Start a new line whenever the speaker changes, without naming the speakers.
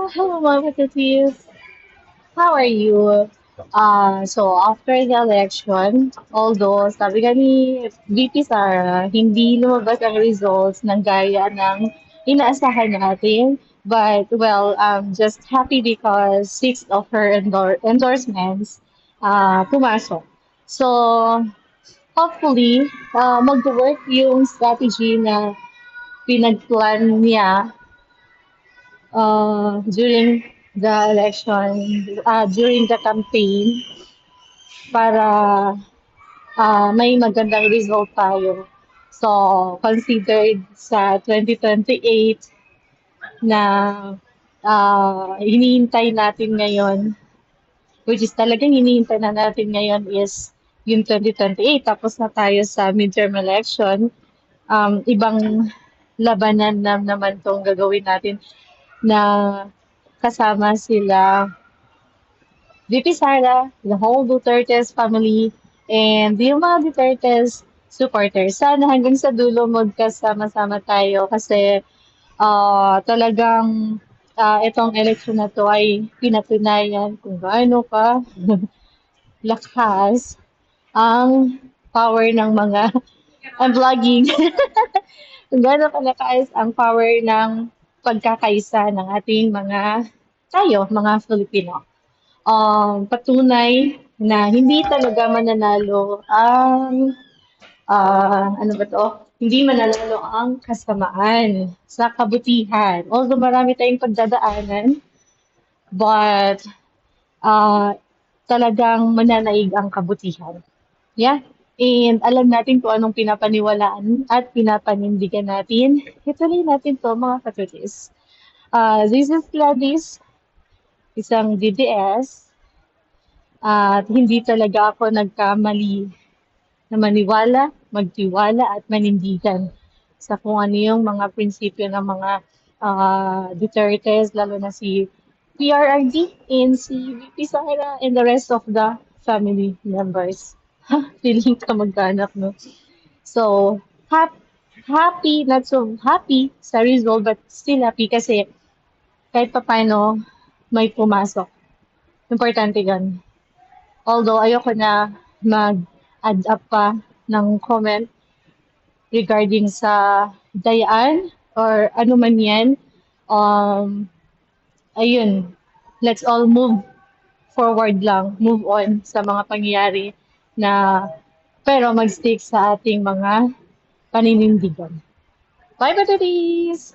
Hello, mga kapatids. How are you? So after the election, although sabi nga ni VP Sara, hindi lumabas ang results ng gaya ng inaasahan natin. But well, just happy because six of her endorsements pumasok. So hopefully, mag-work yung strategy na pinag-plan niya during the election, during the campaign para may magandang result tayo. So, considered sa 2028 na hinihintay natin ngayon, which is talagang hinihintay na natin ngayon is yung 2028. Tapos na tayo sa midterm election. Ibang labanan na naman tong gagawin natin na kasama sila VP Sara, the whole Duterte's family, and yung mga Duterte's supporters. Sana hanggang sa dulo magkasama-sama tayo kasi talagang itong election na to ay pinatunayan kung gaano ka lakas ang power ng mga ang vlogging. Kung gaano kalakas ang power ng pagkakaisa ng ating mga Filipino. Patunay na hindi talaga mananalo ang ano ba to? Hindi mananalo ang kasamaan sa kabutihan. Although marami tayong pagdadaanan, but uh, talagang mananaig ang kabutihan. Yeah? And alam natin kung anong pinapaniwalaan at pinapanindigan natin. Ituloy natin to mga katutis. This is Gladys, isang DDS, at hindi talaga ako nagkamali na maniwala, magtiwala at manindigan sa kung ano yung mga prinsipyo ng mga Dutertes, lalo na si PRRD and si VP Sara and the rest of the family members. Feeling ka magkanak, no? So, happy, not so happy sa result, but still happy kasi kahit pa paano may pumasok. Importante gan. Although ayoko na mag-add up pa ng comment regarding sa dayaan or ano man yan, um, ayun, let's all move forward lang, move on sa mga pangyayari na pero mag-stick sa ating mga paninindigan. Bye, batteries!